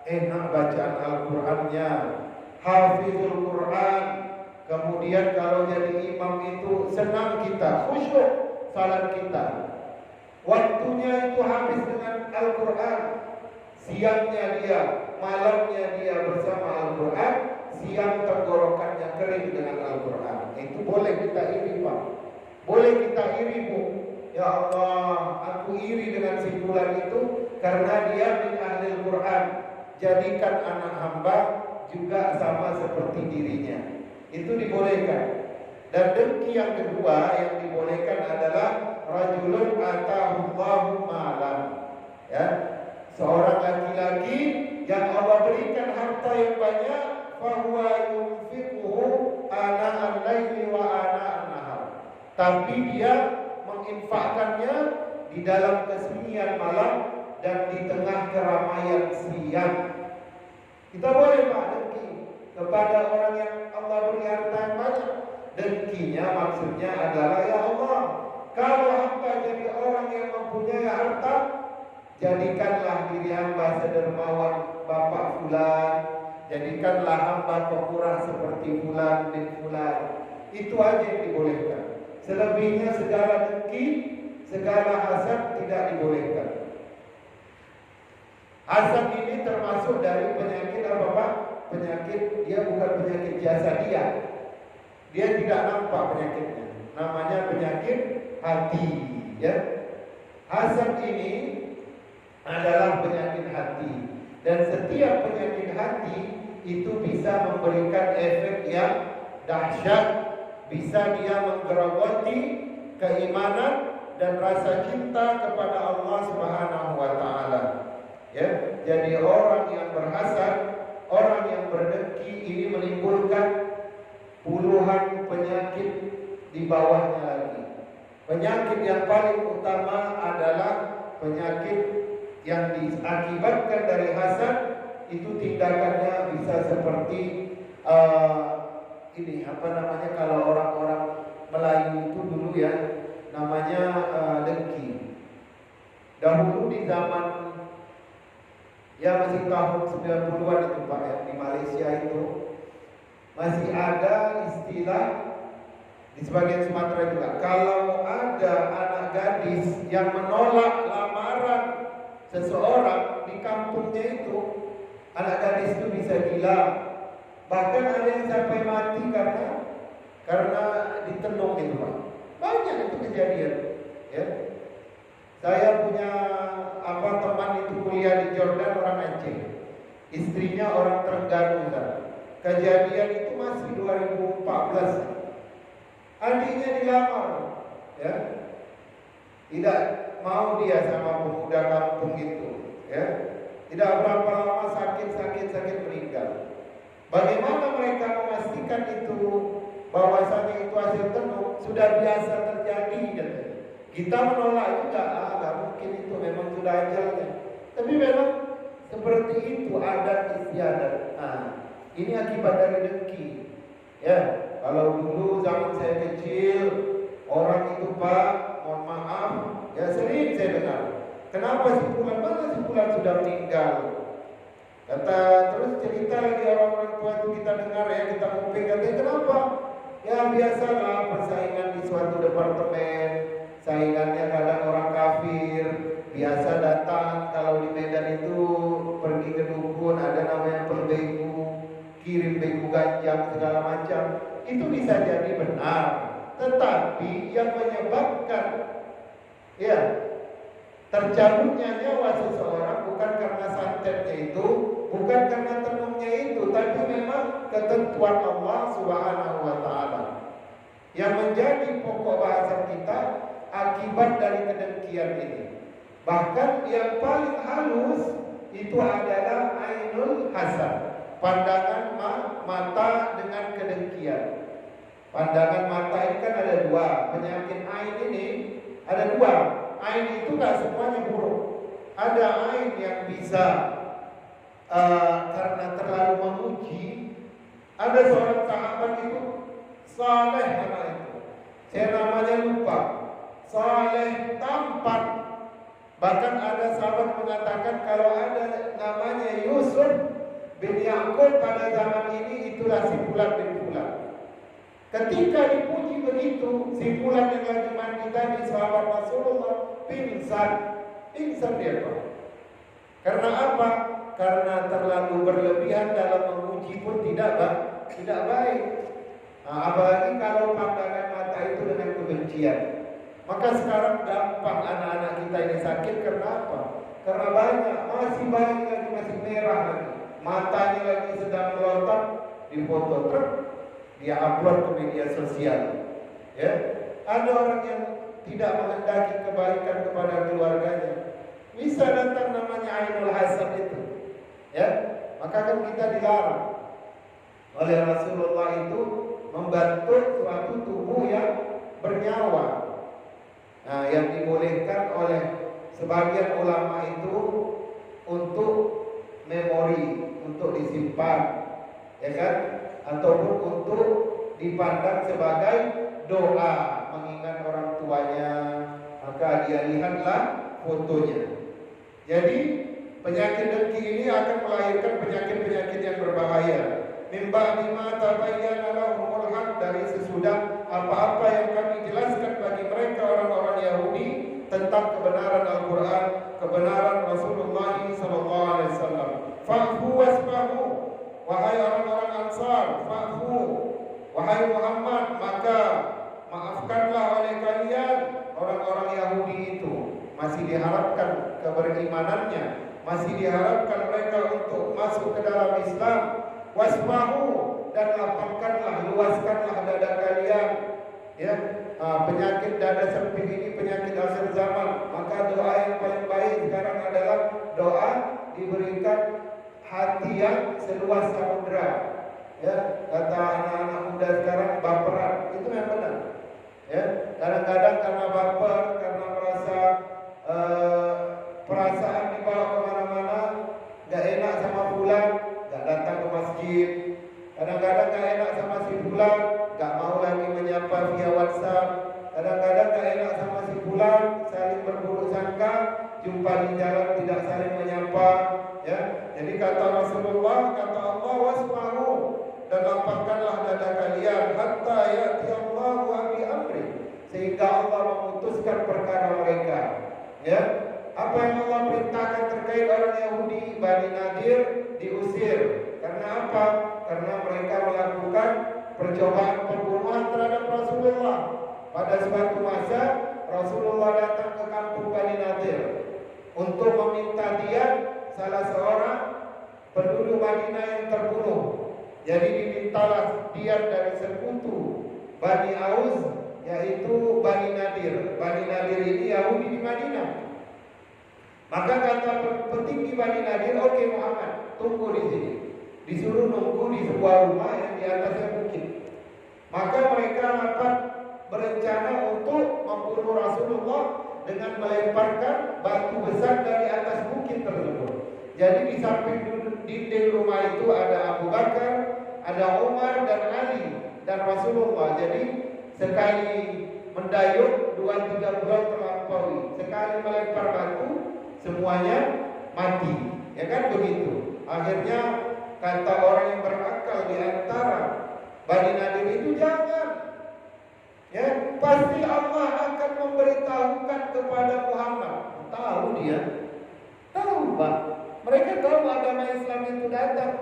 enak bacaan Al-Qurannya, hafizul Quran, kemudian kalau jadi imam itu senang kita, khusyuk salat kita, waktunya itu habis dengan Al-Quran, siangnya dia, malamnya dia bersama Al-Quran, siang tenggorokannya kering dengan Al-Quran. Itu boleh kita iri, Pak. Boleh kita iri, Bu. Ya Allah, aku iri dengan si fulan itu karena dia min ahlil Quran. Jadikan anak hamba juga sama seperti dirinya. Itu dibolehkan. Dan dengki yang kedua yang dibolehkan adalah rajulun atahullahu malam. Ya, seorang laki-laki yang Allah berikan harta yang banyak, fahuwa yunfiquhu ana al-laili wa ana an-nahar. Tapi dia menginfakkannya di dalam kesunyian malam dan di tengah keramaian siang. Kita boleh Pak dengki kepada orang yang Allah beri harta yang banyak. Dengkinya maksudnya adalah, ya Allah, kalau hamba jadi orang yang mempunyai harta, jadikanlah diri hamba sedermawan Bapak fulan, jadikanlah hamba pemurah seperti fulan bin fulan. Itu aja yang dibolehkan. Selebihnya segala dengki, segala hasad tidak dibolehkan. Hasad ini termasuk dari penyakit apa Pak? Penyakit, dia bukan penyakit jasadiah. Dia tidak nampak penyakitnya. Namanya penyakit hati, ya. Hasad ini adalah penyakit hati. Dan setiap penyakit hati itu bisa memberikan efek yang dahsyat. Bisa dia menggerogoti keimanan dan rasa cinta kepada Allah Subhanahu wa taala. Ya, jadi orang yang berhasad, orang yang berdengki ini menimbulkan puluhan penyakit di bawahnya lagi. Penyakit yang paling utama adalah penyakit yang diakibatkan dari hasad itu tindakannya bisa seperti ini apa namanya, kalau orang-orang Melayu itu dulu ya namanya dengki. Dahulu di zaman ya masih tahun 90-an itu Pak ya, di Malaysia itu masih ada istilah, di sebagian Sumatera juga, kalau ada anak gadis yang menolak lamaran seseorang di kampungnya itu, anak gadis itu bisa gila, bahkan ada yang sampai mati karena ditenung itu Pak. Banyak itu kejadian ya. Saya punya teman itu kuliah di Jordan, orang Aceh, istrinya orang Terengganu. Kejadian itu masih 2014. Adiknya dilamar, ya, tidak mau dia sama pemuda kampung itu, ya, tidak berapa lama sakit meninggal. Bagaimana mereka memastikan itu bahwasanya itu hasil tenung? Sudah biasa terjadi, gitu. Kita menolak juga, nggak mungkin, itu memang sudah ajalnya. Tapi memang seperti itu adat istiadat. Nah, ini akibat dari dengki. Ya, kalau dulu zaman saya kecil, orang itu Pak, mohon maaf, ya sering saya dengar, kenapa si Fulan, mana si Fulan sudah meninggal? Kata, terus cerita lagi orang-orang tua itu kita dengar ya, kita nguping, katanya kenapa? Ya biasalah persaingan di suatu departemen, saingannya kadang orang kafir, biasa datang kalau di Medan itu pergi ke dukun, ada namanya perbegu, kirim begu ganjang segala macam. Itu bisa jadi benar, tetapi yang menyebabkan ya tercabutnya nyawa seseorang bukan karena santetnya itu, bukan karena tenungnya itu, tapi memang ketentuan Allah Subhanahu wa Ta'ala yang menjadi pokok bahasa kita akibat dari kedengkian ini. Bahkan yang paling halus itu adalah ainul hasad, pandangan mata dengan kedengkian. Pandangan mata ini kan ada dua, penyakit ain ini ada dua. Ain itu gak semuanya buruk. Ada ain yang bisa karena terlalu memuji. Ada seorang sahabat itu saleh, anak itu, saya namanya lupa, saleh tampan. Bahkan ada sahabat mengatakan kalau ada namanya Yusuf bin Ya'qub pada zaman ini, itulah si Fulan bin Fulan. Ketika dipuji begitu, si Fulan yang lagi mandi tadi, sahabat Rasulullah, pingsan dia Pak. Karena apa? Karena terlalu berlebihan dalam memuji pun tidak baik. Nah, apalagi kalau pandangan mata itu dengan kebencian. Maka sekarang gampang anak-anak kita ini sakit karena apa? Karena masih banyak lagi, masih merah lagi, matanya lagi sedang melotot, dipoto truk, dia upload ke media sosial. Ya, ada orang yang tidak menghendaki kebaikan kepada keluarganya, bisa datang namanya ainul hasad itu. Ya, maka kan kita dilarang oleh Rasulullah itu membantu suatu tubuh yang bernyawa. Nah, yang dibolehkan oleh sebagian ulama itu untuk memori, untuk disimpan, ya kan? Ataupun untuk dipandang sebagai doa mengingat orang tuanya, maka dia lihatlah fotonya. Jadi penyakit dengki ini akan melahirkan penyakit-penyakit yang berbahaya. Mimba bima tabayyana lahumul haq, dari sesudah apa-apa yang kami jelaskan bagi mereka orang-orang Yahudi tentang kebenaran Al-Quran, kebenaran Rasulullah SAW. Fa'fu wasfahu, wahai orang-orang Ansar, fa'fu, wahai Muhammad, maka maafkanlah oleh kalian. Orang-orang Yahudi itu masih diharapkan keberimanannya, masih diharapkan mereka untuk masuk ke dalam Islam. Wasfahu, dan lapangkanlah, luaskanlah dada kalian. Ya, penyakit dada sempit ini penyakit akhir zaman. Maka doa yang paling baik sekarang adalah doa diberikan hati yang seluas samudra. Ya, kata anak-anak muda sekarang, baperan, itu yang benar. Ya, kadang-kadang karena baper, karena merasa perasaan dibawa kemana-mana, gak enak sama fulan, gak datang ke masjid. Kadang-kadang gak enak sama si fulan, gak mau lagi menyapa via WhatsApp. Kadang-kadang gak enak sama si fulan, saling berburuk sangka, jumpa di jalan tidak saling menyapa. Ya, jadi kata Rasulullah, kata Allah, wasma'u, dan lapangkanlah dada kalian hatta ya'ti Allahu bi amri, sehingga Allah memutuskan perkara mereka. Ya, apa yang Allah perintahkan terkait orang Yahudi Bani Nadir diusir. Karena apa? Karena mereka melakukan percobaan pembunuhan terhadap Rasulullah. Pada suatu masa Rasulullah datang ke kampung Bani Nadir untuk meminta diat salah seorang penduduk Madinah yang terbunuh. Jadi dimintalah diat dari sekutu Bani Aus, yaitu Bani Nadir. Bani Nadir ini Yahudi di Madinah. Maka kata petinggi Bani Nadir, oke Muhammad, tunggu di sini. Disuruh nunggu di sebuah rumah yang di atasnya bukit. Maka mereka dapat berencana untuk membunuh Rasulullah dengan melemparkan batu besar dari atas bukit tersebut. Jadi di samping dinding rumah itu ada Abu Bakar, ada Umar dan Ali dan Rasulullah. Jadi sekali mendayung 2-3 bulan terlampaui. Sekali melempar batu semuanya mati. Ya kan begitu. Akhirnya kata orang yang berakal di antara Bani Nadir itu, jangan. Ya, pasti Allah akan memberitahukan kepada Muhammad. Tahu dia? Tahu Pak. Mereka tahu agama Islam itu datang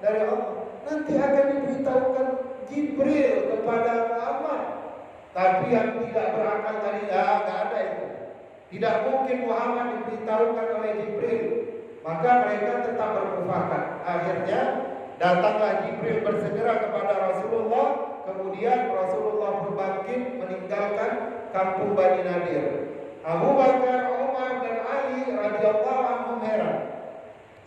dari Allah. Nanti akan diberitahukan Jibril kepada Muhammad. Tapi yang tidak berakal tadi, nggak ada itu. Tidak mungkin Muhammad diberitahukan oleh Jibril. Maka mereka tetap bermufakat. Akhirnya datanglah Jibril bersegera kepada Rasulullah. Kemudian Rasulullah berbangkit meninggalkan kampung Bani Nadir. Abu Bakar, Umar dan Ali radhiyallahu anhum heran.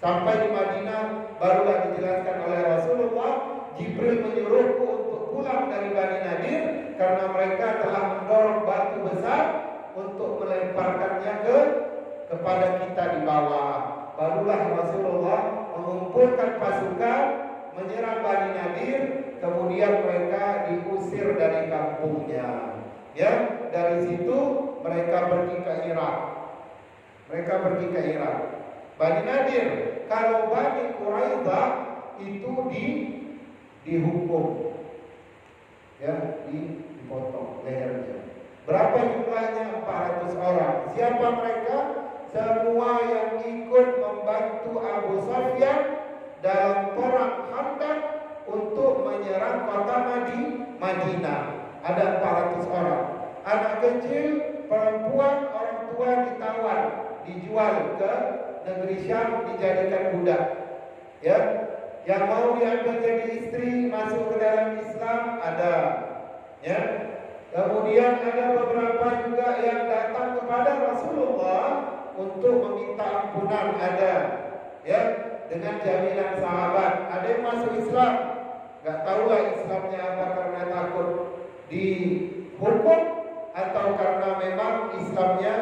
Sampai di Madinah barulah dijelaskan oleh Rasulullah, Jibril menyuruhku untuk pulang dari Bani Nadir karena mereka telah mendorong batu besar untuk melemparkannya kepada kita di bawah. Barulah Rasulullah mengumpulkan pasukan menyerang Bani Nadir, kemudian mereka diusir dari kampungnya. Ya, dari situ mereka pergi ke Irak. Bani Nadir, kalau Bani Quraidah itu dihukum, ya, dipotong lehernya. Berapa jumlahnya? 400 orang. Siapa mereka? Semua yang ikut membantu Abu Sufyan dalam perang Khandaq untuk menyerang kota Madinah. Ada 400 orang. Anak kecil, perempuan, orang tua ditawan, dijual ke negeri Syam, dijadikan budak. Ya, yang mau diambil jadi istri, masuk ke dalam Islam ada. Ya. Kemudian ada beberapa juga yang datang kepada Rasulullah untuk meminta ampunan, ada. Ya, dengan jaminan sahabat. Ada yang masuk Islam, nggak tahulah Islamnya apa, karena takut dihukum atau karena memang Islamnya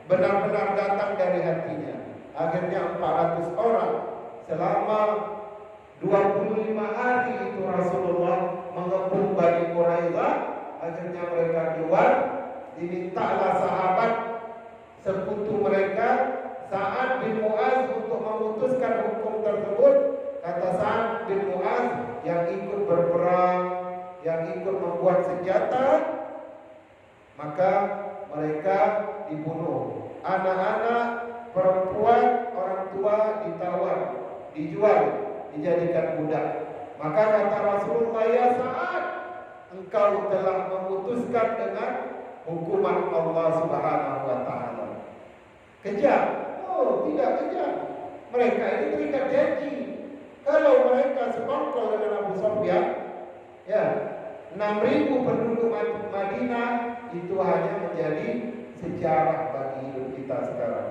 benar-benar datang dari hatinya. Akhirnya 400 orang selama 25 hari itu Rasulullah mengepung Bani Quraidah. Akhirnya mereka keluar, dimintalah sahabat sekutu mereka Sa'ad bin Mu'az untuk memutuskan hukum tersebut. Kata Sa'ad bin Mu'az, yang ikut berperang, yang ikut membuat senjata, maka mereka dibunuh. Anak-anak, perempuan, orang tua ditawan, dijual, dijadikan budak. Maka kata Rasulullah, ya Sa'ad, engkau telah memutuskan dengan hukuman Allah Subhanahu wa Ta'ala. Kejam? Oh, tidak kejam. Mereka ini terikat janji. Kalau mereka sekongkol dengan Abu Sufyan, ya, 6.000 penduduk Madinah itu hanya menjadi sejarah bagi hidup kita sekarang.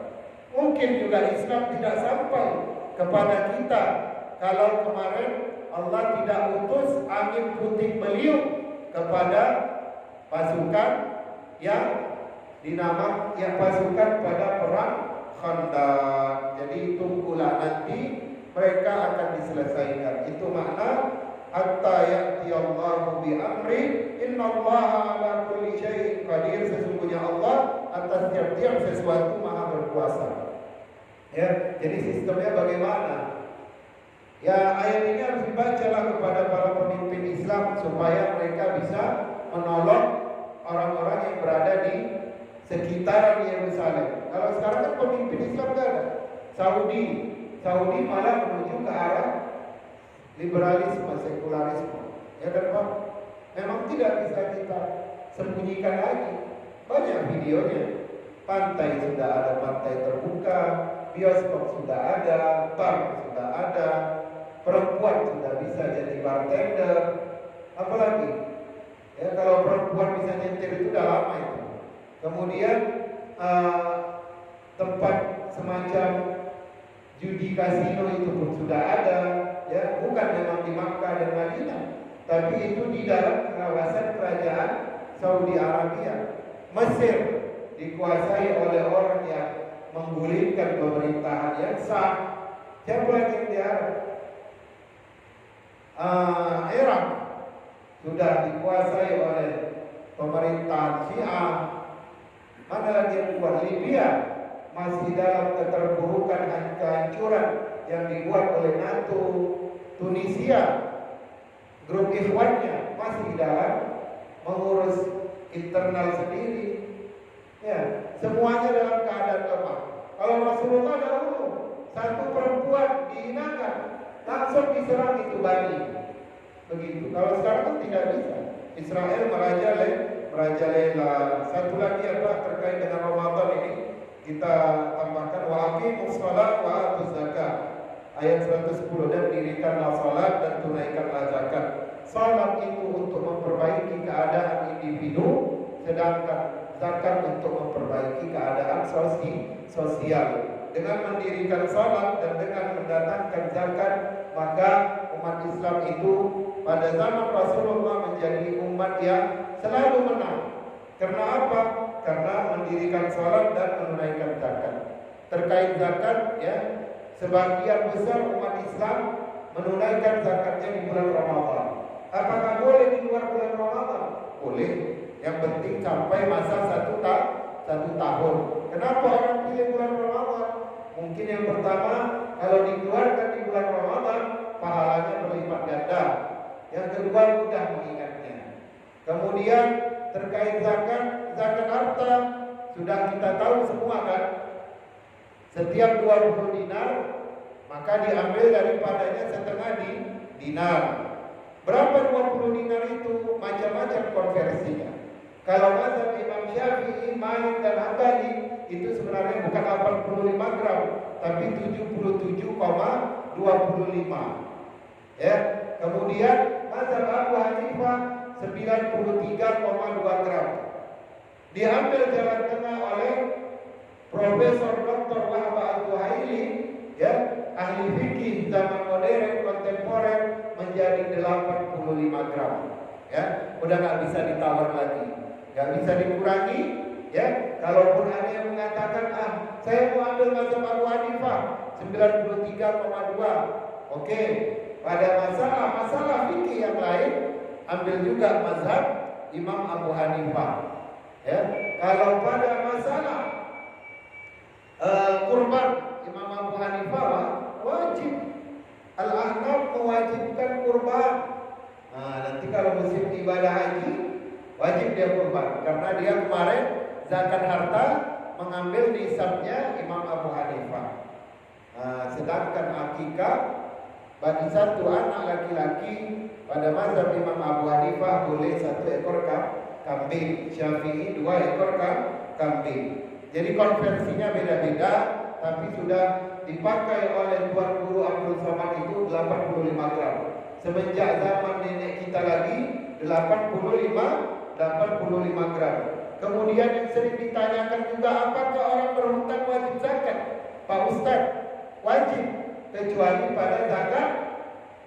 Mungkin juga Islam tidak sampai kepada kita kalau kemarin Allah tidak utus angin puting beliung kepada pasukan yang pasukan pada perang Khandaq. Jadi tunggulah nanti mereka akan diselesaikan. Itu makna hatta ya'tiyallahu bi amri innallaha ala kulli syai'in qadir. Sesungguhnya Allah atas tiap-tiap sesuatu maha berkuasa. Ya, jadi sistemnya bagaimana? Ya, ayat ini harus dibacalah kepada para pemimpin Islam supaya mereka bisa menolong orang-orang yang berada di sekitaran Yerusalem. Kalau sekarang kan pemimpin Islam gak ada. Saudi malah menuju ke arah liberalisme, sekularisme. Ya kan Pak? Memang tidak bisa kita sembunyikan lagi. Banyak videonya. Pantai sudah ada, pantai terbuka, bioskop sudah ada, bar sudah ada, perempuan sudah bisa jadi bartender. Apalagi? Ya, kalau perempuan bisa nyetir itu udah lama itu. Kemudian tempat semacam judi kasino itu pun sudah ada, ya, bukan memang di Makkah dan Madinah, tapi itu di dalam kawasan kerajaan Saudi Arabia. Mesir dikuasai oleh orang yang menggulingkan pemerintahan yang sah. Siapa lagi yang diarah? Irak sudah dikuasai oleh pemerintahan Syiah. Mana lagi yang kuat? Libya masih dalam keterpurukan kehancuran yang dibuat oleh NATO. Tunisia, grup ikhwannya masih dalam mengurus internal sendiri. Ya, semuanya dalam keadaan lemah. Kalau Rasulullah dahulu satu perempuan dihinakan, langsung diserang itu Bani. Begitu. Kalau sekarang kan tidak bisa. Israel merajalela. Satu lagi apa terkait dengan Ramadan ini kita tambahkan wa aqimus shalah wa atuz zakat. Ayat 110, dan dirikanlah salat dan tunaikanlah zakat. Salat itu untuk memperbaiki keadaan individu, sedangkan zakat untuk memperbaiki keadaan sosial. Dengan mendirikan salat dan dengan mendatangkan zakat, maka umat Islam itu pada zaman Rasulullah menjadi umat yang selalu menang. Karena apa? Karena mendirikan salat dan menunaikan zakat. Terkait zakat, ya, sebagian besar umat Islam menunaikan zakatnya di bulan Ramadan. Apakah boleh di luar bulan Ramadan? Boleh. Yang penting sampai masa satu tahun. Kenapa orang pilih bulan Ramadan? Mungkin yang pertama, kalau dikeluarkan di bulan Ramadan, pahalanya berlipat ganda. Yang kedua, mudah mengingatnya. Kemudian terkait zakat harta sudah kita tahu semua kan. Setiap 20 dinar maka diambil daripadanya setengah dinar. Berapa 20 dinar itu? Macam-macam konversinya. Kalau mazhab Imam Syafi'i, Malik dan Hambali itu sebenarnya bukan 85 gram, tapi 77,25. Ya. Kemudian mazhab Abu Hanifah 93,2 gram. Diambil jalan tengah oleh Profesor Dr. Wahab Al-Zuhaili, ya, ahli fikih zaman modern kontemporer, menjadi 85 gram. Ya, udah nggak bisa ditawar lagi, nggak bisa dikurangi. Ya, kalaupun ada yang mengatakan, saya mau ambil mazhab Abu Hanifah 93,2. Oke, pada masalah fikih yang lain, ambil juga mazhab Imam Abu Hanifah. Ya, kalau pada masalah kurban, Imam Abu Hanifah wajib. Al-Ahnaf mewajibkan kurban. Nah, nanti kalau musim ibadah haji wajib dia kurban, karena dia kemarin zakat harta mengambil nisabnya Imam Abu Hanifah. Sedangkan akikah bagi satu anak laki-laki pada mazhab Imam Abu Hanifah boleh 1 ekor kambing, Syafi'i 2 ekor kambing. Jadi konversinya beda-beda, tapi sudah dipakai oleh Tuan Guru Abdul Somad itu 85 gram. Semenjak zaman nenek kita lagi 85 gram. Kemudian yang sering ditanyakan juga, apakah orang berhutang wajib zakat? Pak Ustaz, wajib, kecuali pada zakat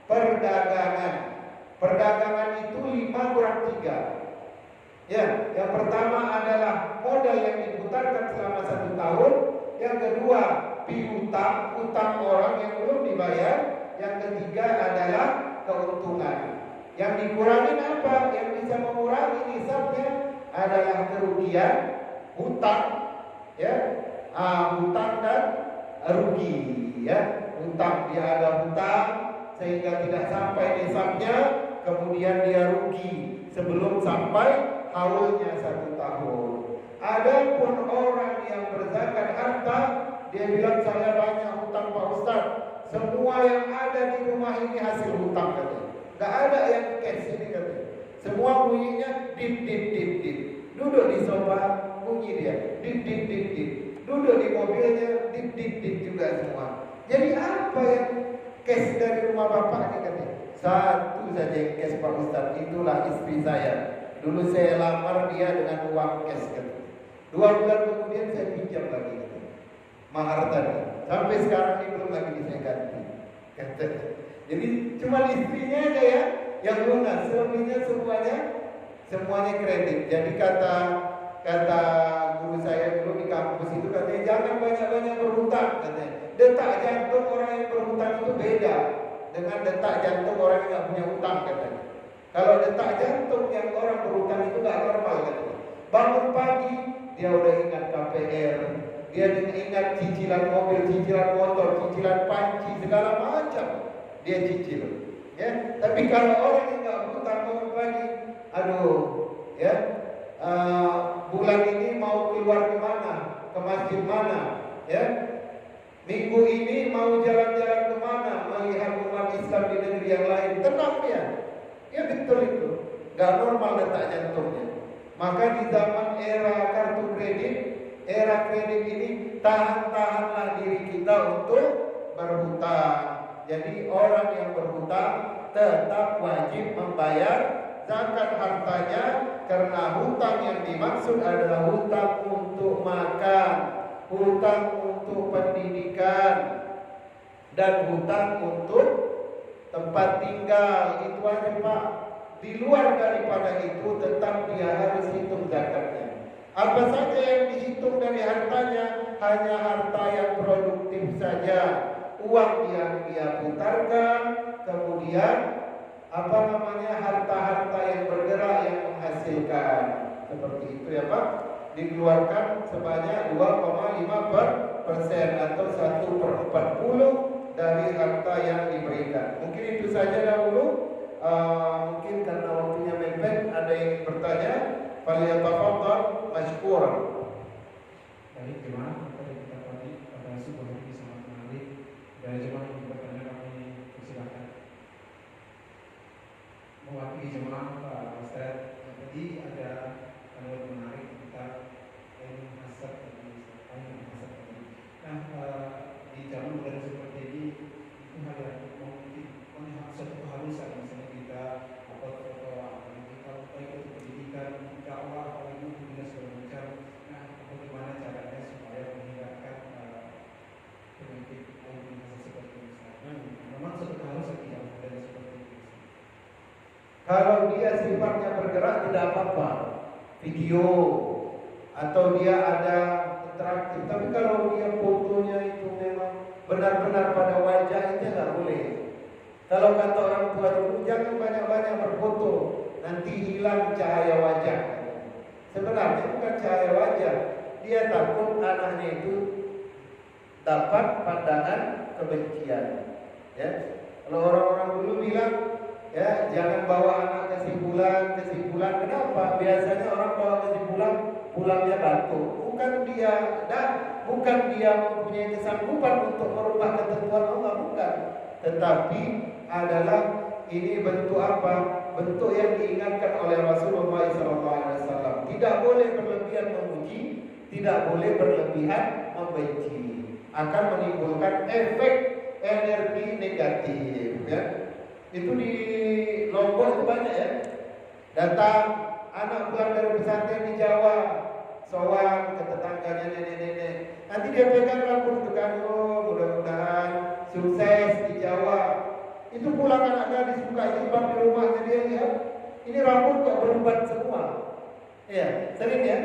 perdagangan. Perdagangan itu 5 kurang 3. Ya, yang pertama adalah modal yang diputarkan selama 1 tahun. Yang kedua, piutang, utang orang yang belum dibayar. Yang ketiga adalah keuntungan. Yang dikurangin apa? Yang bisa mengurangi nisabnya adalah kerugian, hutang, ya, hutang dan rugi, ya. Hutang, dia ada hutang sehingga tidak sampai nisabnya, kemudian dia rugi sebelum sampai haulnya 1 tahun. Adapun orang yang berzakat harta, dia bilang saya banyak hutang Pak Ustaz. Semua yang ada di rumah ini hasil hutang katanya. Gak ada yang cash ini katanya. Semua bunyinya dip dip dip dip. Duduk di sofa bunyi dia dip dip dip dip. Duduk di mobilnya dip dip dip juga semua. Jadi apa yang cash dari rumah bapak ini katanya? Satu saja yang cash Pak Ustaz, itulah istri saya. Dulu saya lamar dia dengan uang cash katanya. 2 bulan kemudian saya pinjam lagi katanya, mahar tadi. Sampai sekarang ini belum lagi bisa ganti katanya. Jadi cuma istrinya aja ya yang lunas, selebihnya semuanya kredit. Jadi kata guru saya dulu di kampus itu katanya jangan banyak-banyak berhutang katanya. Detak jantung orang yang berhutang itu beda dengan detak jantung orang yang nggak punya hutang katanya. Kalau detak jantung yang orang berhutang itu nggak normal katanya. Bangun pagi dia udah ingat KPR, dia ingat cicilan mobil, cicilan motor, cicilan panci, segala macam dia cicil. Ya, tapi kalau orang yang nggak berhutang bangun pagi, aduh, ya, bulan ini mau keluar kemana, ke masjid mana, ya, minggu ini mau jalan-jalan kemana, melihat umat Islam di negeri yang lain, tenang dia, ya betul itu, nggak normal detak jantungnya. Maka di zaman era kartu kredit, era kredit ini tahan-tahanlah diri kita untuk berhutang. Jadi orang yang berhutang tetap wajib membayar zakat hartanya, karena hutang yang dimaksud adalah hutang untuk makan, hutang untuk pendidikan, dan hutang untuk tempat tinggal. Itu aja Pak. Di luar daripada itu tetap dia harus hitung zakatnya. Apa saja yang dihitung dari hartanya? Hanya harta yang produktif saja. Uang yang dia putarkan, kemudian harta-harta yang bergerak yang menghasilkan. Seperti itu ya Pak. Dikeluarkan sebanyak 2,5% atau 1/40 dari harta yang diberikan. Mungkin itu saja dahulu. Mungkin karena waktunya mepet, ada yang bertanya, falyatafaddal mashkuran. Baik, gimana pada kita tadi pada sebuah ini sangat menarik. Dari jemaah yang bertanya kami persilakan. Mewakili jemaah Pak Ustaz, tadi ada kalimat menarik kita ingin hasad tadi. Nah, di zaman modern seperti ini itu hal yang mungkin hasad itu harus ada. Misalnya kita upload foto kita baik itu pendidikan, dakwah, apalagi hubungan segala macam. Nah, bagaimana caranya supaya menghindarkan penyakit seperti ini? Memang satu harus tidak modern seperti ini. Kalau dia sifatnya bergerak tidak apa-apa, video atau dia ada interaktif. Tapi kalau dia fotonya itu memang benar-benar pada wajah, itu nggak boleh. Kalau kata orang tua dulu, jangan banyak-banyak berfoto, nanti hilang cahaya wajah. Sebenarnya bukan cahaya wajah, dia takut anaknya itu dapat pandangan kebencian. Ya, kalau orang-orang dulu bilang, ya jangan bawa anak ke simpulan. Kenapa? Biasanya orang bawa ke simpulan, pulangnya batuk. Bukan dia mempunyai kesanggupan untuk merubah ketentuan Allah, bukan. Tetapi adalah ini bentuk apa? Bentuk yang diingatkan oleh Rasulullah SAW. Tidak boleh berlebihan memuji, tidak boleh berlebihan membenci. Akan menimbulkan efek energi negatif. Ya. Itu di Lombok itu banyak ya. Datang anak pulang dari pesantren di Jawa, sowan ke tetangganya nenek-nenek. Nanti dia pegang rambut itu kan, oh mudah-mudahan sukses di Jawa. Itu pulang anak gadis buka jilbab di rumahnya, dia lihat ini rambut kok berubah semua. Iya, sering ya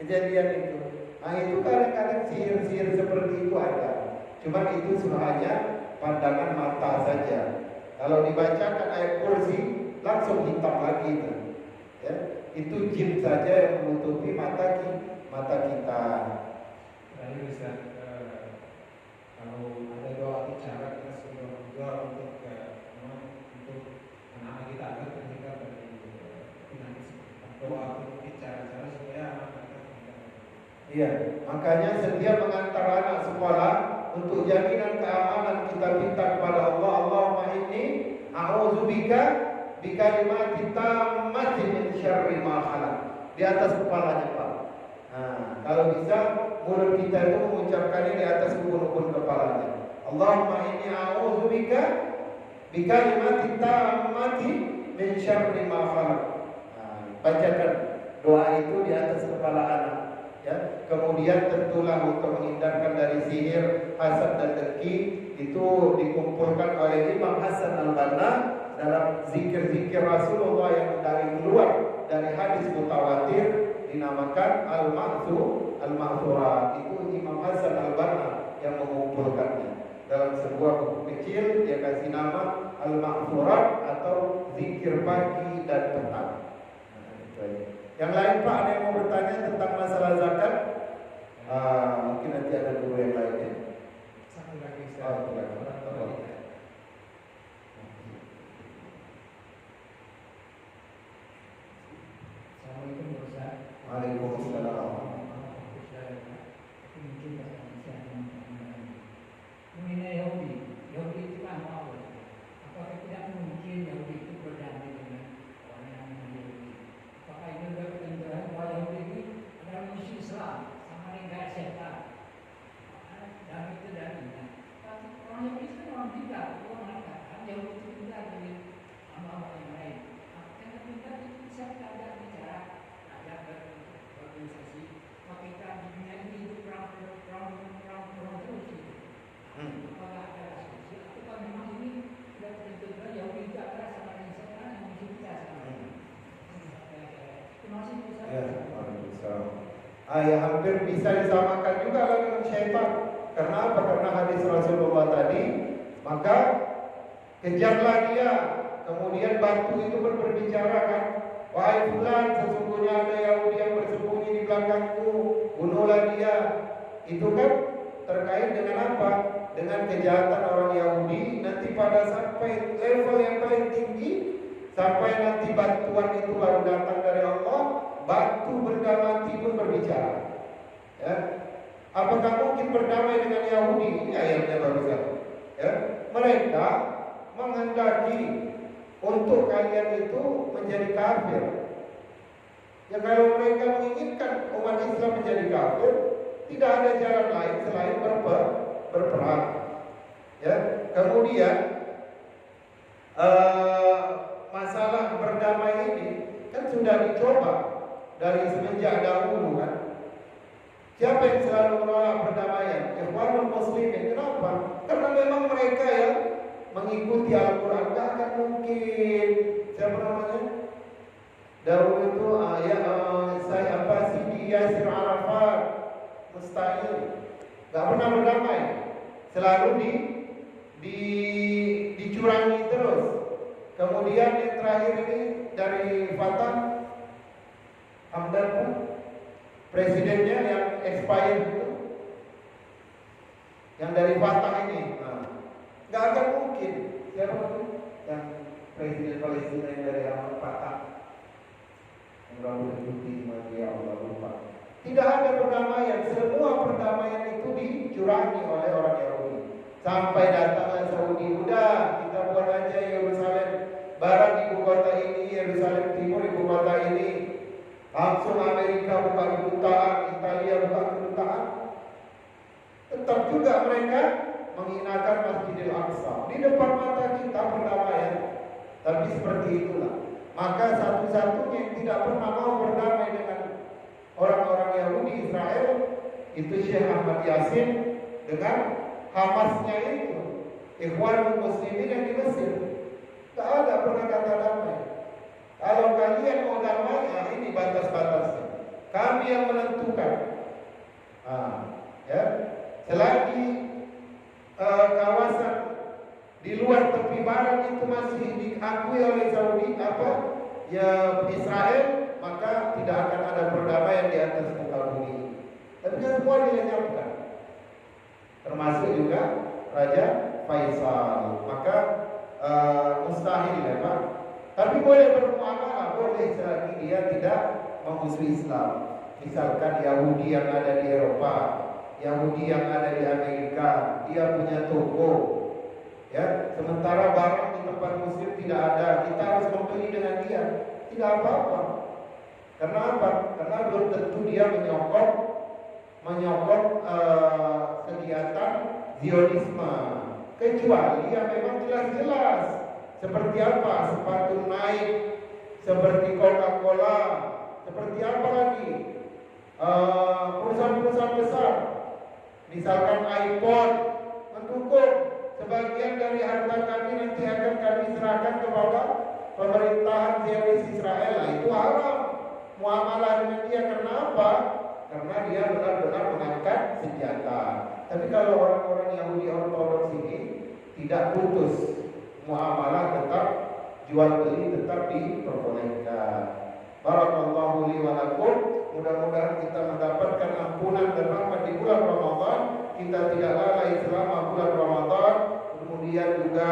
kejadian itu. Nah itu kadang-kadang sihir-sihir seperti itu ada. Cuman itu hanya pandangan mata saja. Kalau dibacakan ayat kursi langsung hitam lagi itu. Ya, itu jin saja yang menutupi mata kita. Terakhir Ustaz, kalau ada doa atau cara kita sebagai orang tua untuk anak-anak kita agar terhindar dari penyakit seperti itu. Doa atau mungkin cara-cara supaya anak-anak kita terhindar. Iya, makanya setiap mengantar anak sekolah untuk jaminan keamanan kita minta kepada Allah, Allahumma inni a'udzubika bikalimati tammati min syarri ma khalaq. Di atas kepalanya, Pak. Nah, kalau bisa mulut kita itu mengucapkan ini di atas ubun-ubun kepalanya. Allahumma inni a'udzubika bikalimati tammati min syarri ma khalaq. Nah, bacakan doa itu di atas kepala anak. Ya, kemudian tentulah untuk menghindarkan dari sihir, hasad dan dengki itu dikumpulkan oleh Imam Hasan Al-Banna dalam zikir-zikir Rasulullah yang dari keluar dari hadis mutawatir dinamakan Al-Ma'thurat. Itu Imam Hasan Al-Banna yang mengumpulkannya dalam sebuah buku kecil. Dia kasih nama Al-Ma'thurat atau zikir pagi dan petang. Nah, itu aja. Yang lain Pak, ada yang mau bertanya tentang masalah zakat? Mungkin nanti ada guru yang lainnya. Satu lagi Ustaz. Assalamualaikum Ustaz. Waalaikumsalam. Mengenai Yahudi itu kan apa? Apakah tidak mungkin Yahudi itu berdamai dengan orang yang Yahudi? Apakah ini sudah ketentuan bahwa Yahudi ini adalah musuh Islam, sama dengan setan? Dan itu dari ini. Tapi orang Yahudi itu orang tidak, orang mengatakan Yahudi itu tidak dengan hamba-hamba yang lain. Karena kita itu bisa tidak bicara, ada berorganisasi. Maka kita di dunia ini hidup perang terus. Apakah ada asumsi atau memang ini sudah tertentu Yahudi itu adalah sama dengan setan yang musuh kita sekarang? Terima kasih Ustaz. Ya, Waalaikumsalam. Ya, hampir bisa disamakan juga lah dengan syaitan. Karena apa? Karena hadis Rasulullah tadi, maka kejarlah dia. Kemudian batu itu berbicara kan, wahai fulan, sesungguhnya ada Yahudi yang bersembunyi di belakangku, bunuhlah dia. Itu kan terkait dengan apa? Dengan kejahatan orang Yahudi. Nanti pada sampai level yang paling tinggi, sampai nanti bantuan itu baru datang dari Allah, batu benda mati pun berbicara. Ya. Apakah mungkin berdamai dengan Yahudi? Ini ayatnya barusan. Ya. Mereka menghendaki untuk kalian itu menjadi kafir. Ya, kalau mereka menginginkan umat Islam menjadi kafir, tidak ada jalan lain selain berperang. Ya, kemudian masalah berdamai ini kan sudah dicoba dari semenjak dahulu kan. Siapa yang selalu menolak perdamaian? Ikhwanul Muslimin. Kenapa? Karena memang mereka yang mengikuti Al-Quran. Gak akan mungkin. Siapa namanya? Dahulu itu Sidi Yasir Arafat, mustahil. Gak pernah berdamai. Selalu dicurangi terus. Kemudian yang terakhir ini dari Fatah Hamdan pun presidennya yang expired itu, yang dari Fatah ini, nggak akan mungkin. Siapa itu? Yang presiden Palestina yang dari Fatah, yang rambut putih, ya Allah lupa. Tidak ada perdamaian. Semua perdamaian itu dicurangi oleh orang Yahudi. Sampai datanglah Saudi, udah kita buat aja Yerusalem Barat ibu kota ini, Yerusalem Timur ibu kota ini. Langsung Amerika buka kedutaan, Italia buka kedutaan. Tetap juga mereka menghinakan Masjidil Aqsa di depan mata kita perdamaian. Tapi seperti itulah. Maka satu-satunya yang tidak pernah mau berdamai dengan orang-orang Yahudi Israel itu Syekh Ahmad Yasin dengan Hamasnya itu, Ikhwanul Muslimin yang di Mesir. Tak ada pernah kata damai. Kalau kalian mau damai, ini batas-batasnya. Kami yang menentukan. Ya. Selagi kawasan di luar tepi barat itu masih diakui oleh Saudi Israel, maka tidak akan ada perdamaian di atas muka bumi. Tapi kan semua dilenyapkan, termasuk juga Raja Faisal. Maka mustahil ya Pak. Tapi boleh bermuamalah, boleh selagi dia tidak memusuhi Islam. Misalkan Yahudi yang ada di Eropa, Yahudi yang ada di Amerika, dia punya toko, ya. Sementara barang di tempat Muslim tidak ada, kita harus membeli dengan dia, tidak apa-apa. Karena apa? Karena belum tentu dia menyokong kegiatan Zionisme, kecuali yang memang jelas-jelas. Seperti apa? Sepatu Nike, seperti Coca-Cola, seperti apa lagi? Perusahaan-perusahaan besar, misalkan iPhone, mendukung sebagian dari harta kami nanti akan kami serahkan kepada pemerintahan Zionis Israel. Nah, itu haram muamalah dengan dia. Karena apa? Karena dia benar-benar mengangkat senjata. Tapi kalau orang-orang Yahudi ortodoks ini tidak putus muamalah, tetap jual beli tetap diperbolehkan. Barakallahu li wa lakum. Mudah-mudahan kita mendapatkan ampunan dan rahmat di bulan Ramadan. Kita tidak lalai selama bulan Ramadan. Kemudian juga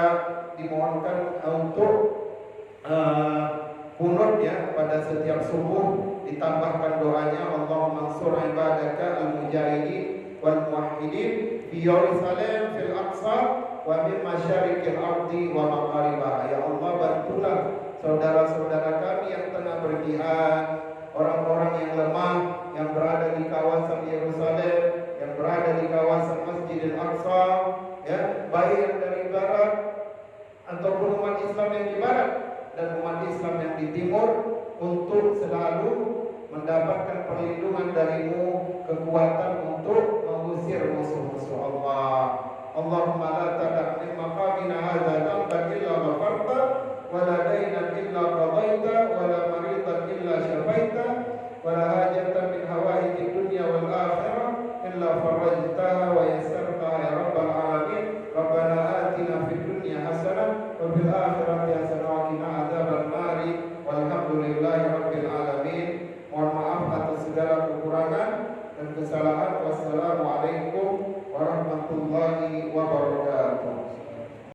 dimohonkan untuk kunut ya pada setiap subuh, ditambahkan doanya Allahumma ansur ibadaka al-mujahidin wal muwahhidin fi Yerusalem fil Aqsa wa min masyariqil ardi wa magharibaha. Ya Allah, bantulah saudara-saudara kami yang tengah berjihad, orang-orang yang lemah yang berada di kawasan Yerusalem, yang berada di kawasan Masjidil Aqsa, ya, baik yang dari barat ataupun umat Islam yang di barat dan umat Islam yang di timur, untuk selalu mendapatkan perlindungan darimu, kekuatan